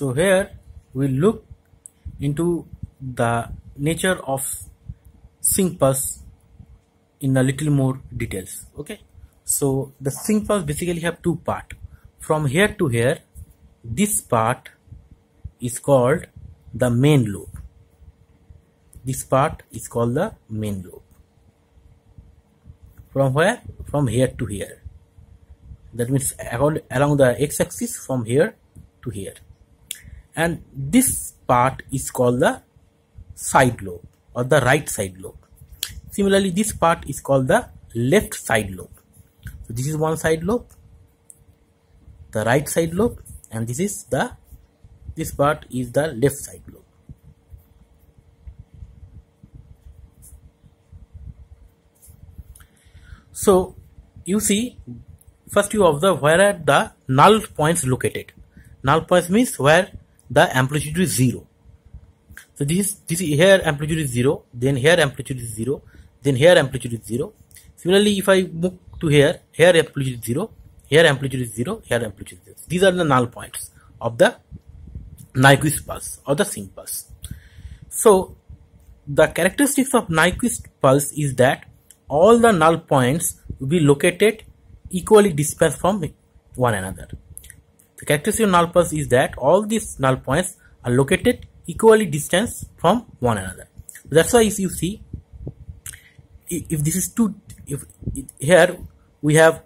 So here we look into the nature of sync pulse in a little more details. Okay, so the sync pulse basically have two parts. From here to here, this part is called the main lobe. This part is called the main lobe. From where? From here to here. That means along the x-axis from here to here. And this part is called the side lobe or the right side lobe. Similarly, this part is called the left side lobe. So this is one side lobe, the right side lobe, and this part is the left side lobe. So you see, first you observe where are the null points located. Null points means where the amplitude is 0. So this here amplitude is 0, then here amplitude is 0, then here amplitude is 0. Similarly, if I move to here amplitude is 0, here amplitude is 0, here amplitude is 0. These are the null points of the Nyquist pulse or the sync pulse. So the characteristics of Nyquist pulse is that all the null points will be located equally dispersed from one another. The characteristic of null pulse is that all these null points are located equally distant from one another. That's why if you see, if this is here we have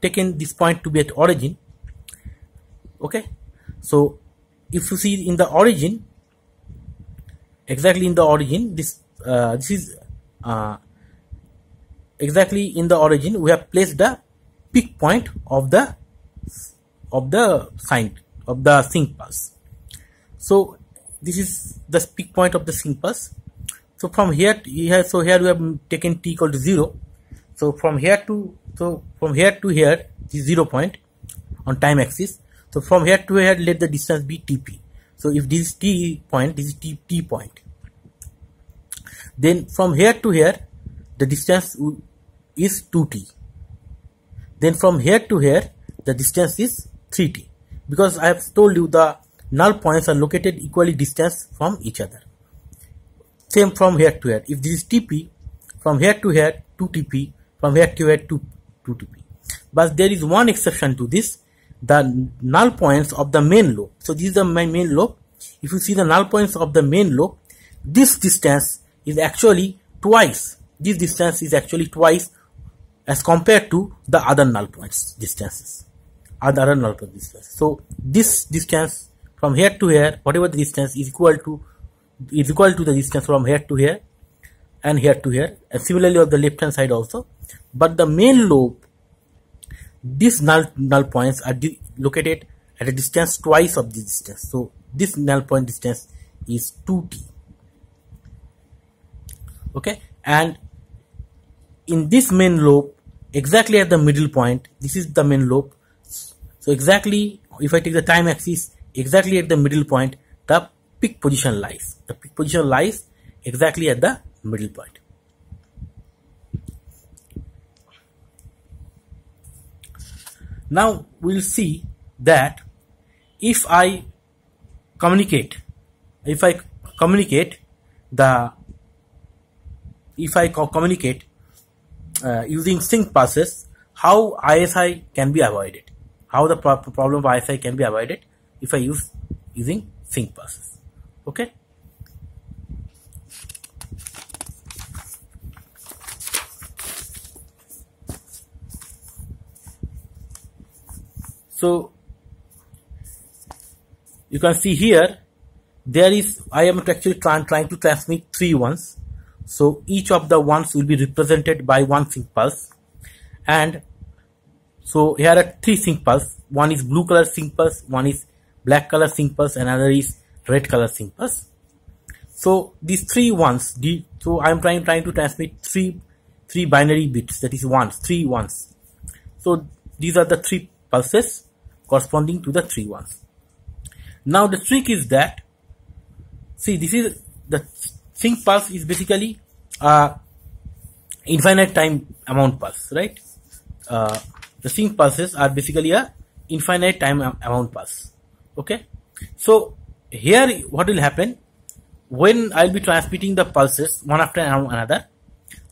taken this point to be at origin. Okay, so if you see in the origin, exactly in the origin, exactly in the origin we have placed the peak point of the sync pulse. So this is the peak point of the sync pulse. So from here to here, so here we have taken t equal to 0. So from here to here is 0 point on time axis. So from here to here, let the distance be tp. So if this is t point, this is t point. Then from here to here, the distance is 2t. Then from here to here, the distance is 3t. Because I have told you the null points are located equally distant from each other. Same from here to here. If this is tp, from here to here 2tp, from here to here 2tp. But there is one exception to this, the null points of the main lobe. So this is the main lobe. If you see the null points of the main lobe, this distance is actually twice. This distance is actually twice as compared to the other null points distances. So this distance from here to here, whatever the distance is equal to the distance from here to here and here to here, and similarly on the left hand side also. But the main lobe, these null points are located at a distance twice of this distance. So this null point distance is 2t. Okay, and in this main lobe, exactly at the middle point, this is the main lobe. So exactly, if I take the time axis, exactly at the middle point, the peak position lies. The peak position lies exactly at the middle point. Now we'll see that if I communicate using sync pulses, how ISI can be avoided, how the problem of ISI can be avoided if I using sync pulses. Okay. So you can see here, I am actually trying to transmit 3 ones. So each of the ones will be represented by one sync pulse. And so here are 3 sync pulse. One is blue color sync pulse, one is black color sync pulse, another is red color sync pulse. So these 3 ones, so I am trying to transmit three binary bits, that is 3 ones. So these are the 3 pulses corresponding to the 3 ones. Now the trick is that, see, this is the sync pulse is basically infinite time amount pulse, right? The sync pulses are basically a infinite time amount pulse. Okay, so here what will happen when I'll be transmitting the pulses one after another,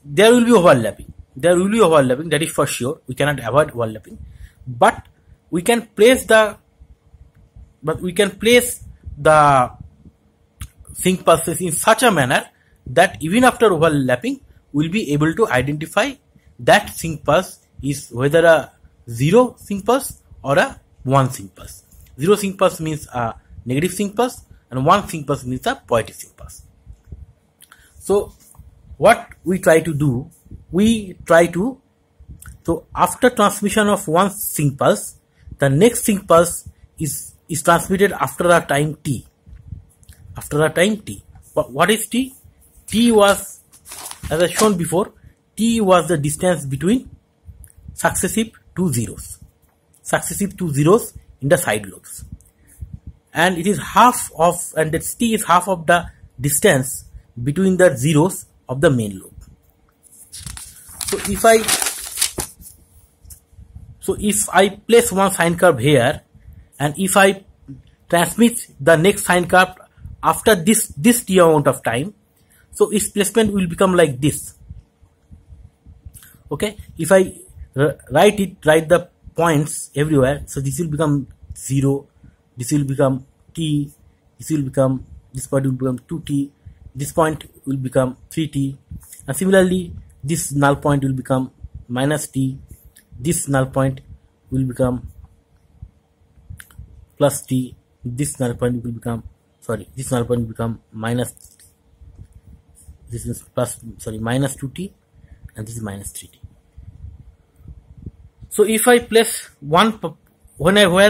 there will be overlapping. There will be overlapping, that is for sure. We cannot avoid overlapping, but we can place the sync pulses in such a manner that even after overlapping, we'll be able to identify that sync pulse is whether a 0 sync pulse or a 1 sync pulse. 0 sync pulse means a negative sync pulse, and 1 sync pulse means a positive sync pulse. So what we try to do, so after transmission of one sync pulse, the next sync pulse is transmitted after a time t. After a time t. What is t? T was, as I shown before, t was the distance between successive two zeros. Successive two zeros in the side lobes. And it is half of, and that t is half of the distance between the zeros of the main lobe. So if I place one sine curve here, and if I transmit the next sine curve after this t amount of time, so its placement will become like this. Okay, if I write the points everywhere, so this will become 0, this will become t, this point will become 2t, this point will become 3t, and similarly this null point will become minus t, this null point will become plus t, this null point will become, this null point will become minus, this is minus 2t, and this is minus 3t. So if I place where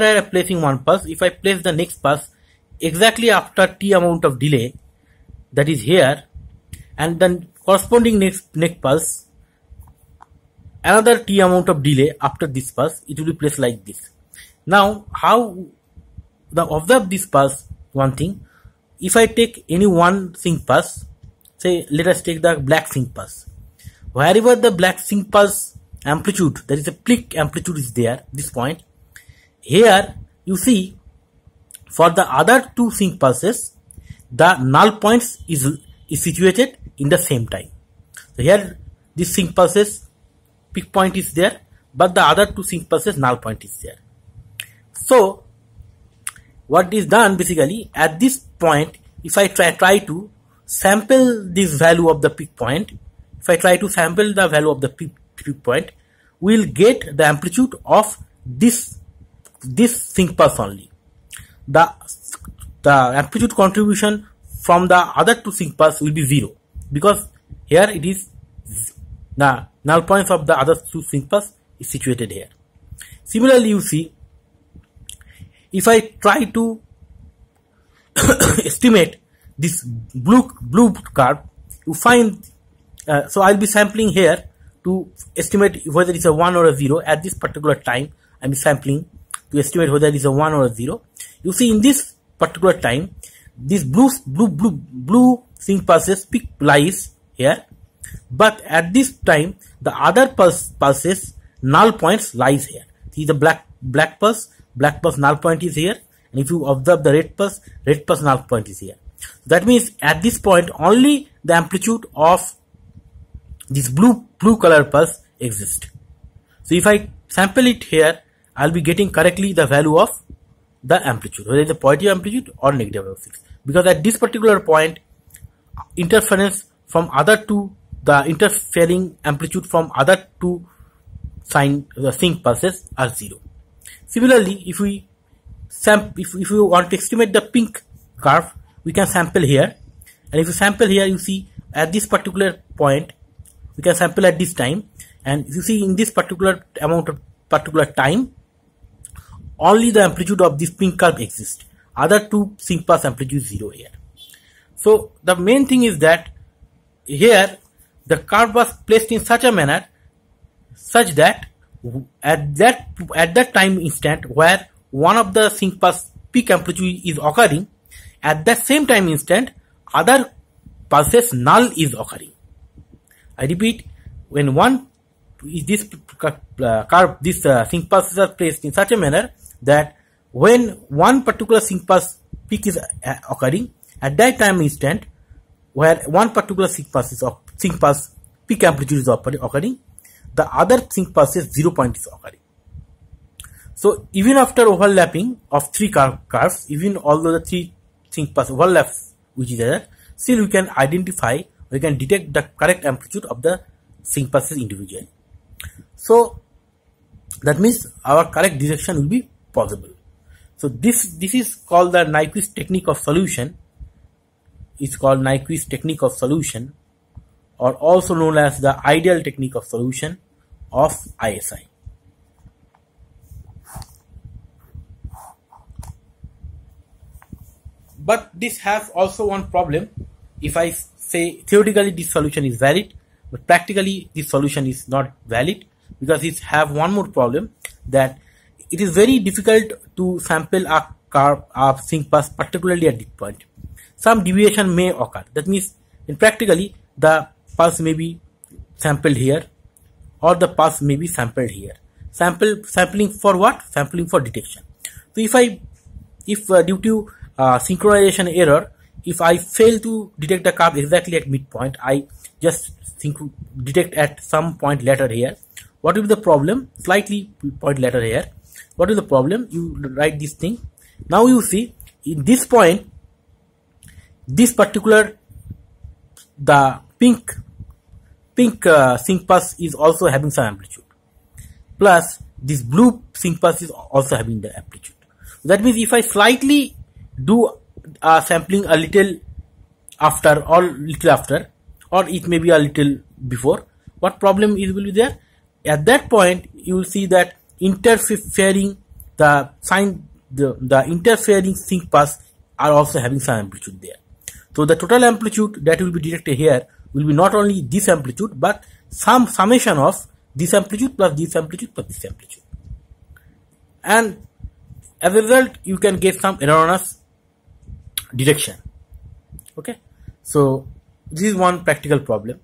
I am placing one pulse, if I place the next pulse exactly after t amount of delay, that is here, and then corresponding next pulse, another t amount of delay after this pulse, it will be placed like this. Now, observe this pulse, one thing, if I take any one sync pulse, say let us take the black sync pulse, wherever the black sync pulse amplitude, there is a peak amplitude is there, this point, here you see for the other two sync pulses, the null points is situated in the same time. So here this sync pulses peak point is there, but the other two sync pulses null point is there. So what is done basically at this point, if I try to sample this value of the peak point, if I try to sample the value of the peak point, we will get the amplitude of this sync pulse only. The amplitude contribution from the other two sync pulse will be 0, because here it is the null points of the other two sync pulse is situated here. Similarly, you see, if I try to estimate this blue curve, you find, so I'll be sampling here to estimate whether it's a 1 or a 0 at this particular time. I'm sampling to estimate whether it's a 1 or a 0. You see, in this particular time, this blue sync pulses peak lies here, but at this time the other pulses null points lies here. See the black pulse null point is here, and if you observe the red pulse null point is here. That means at this point only the amplitude of this blue color pulse exists. So if I sample it here, I'll be getting correctly the value of the amplitude, whether it's a positive amplitude or negative amplitude, because at this particular point interference from the interfering amplitude from other two sync pulses are 0. Similarly, if we want to estimate the pink curve, we can sample here, and if you sample here, you see at this particular point we can sample at this time, and you see in this particular time only the amplitude of this pink curve exists. Other two sync pulse amplitude is 0 here. So the main thing is that here the curve was placed in such a manner such that at that time instant where one of the sync pulse peak amplitude is occurring, at that same time instant other pulses null is occurring. I repeat, when this sync pulses are placed in such a manner that when one particular sync pulse peak is occurring at that time instant where one particular sync pass peak amplitude is occurring, the other sync pass is 0 point is occurring. So even after overlapping of three curves, even although the three sync pass overlaps which is there, still we can identify, we can detect the correct amplitude of the sync passes individually. So that means our correct detection will be possible. So this is called the Nyquist technique of solution. It's called Nyquist technique of solution, or also known as the ideal technique of solution of ISI. But this has also one problem. If I say theoretically this solution is valid, but practically this solution is not valid, because it have one more problem, that it is very difficult to sample a sync pass, particularly at this point. Some deviation may occur. That means in practically the pulse may be sampled here, or the pulse may be sampled here. Sampling for what? Sampling for detection. So if due to synchronization error, if I fail to detect the curve exactly at midpoint, I just detect at some point later here. What will be the problem? Slightly point later here. What is the problem? You write this thing. Now you see in this point, this particular the pink sync pass is also having some amplitude. Plus this blue sync pass is also having the amplitude. That means if I slightly do sampling a little after or it may be a little before, what problem will be there? At that point you will see that interfering the interfering sync pass are also having some amplitude there. So the total amplitude that will be detected here will be not only this amplitude, but some summation of this amplitude plus this amplitude plus this amplitude, and as a result you can get some erroneous detection. Okay, so this is one practical problem.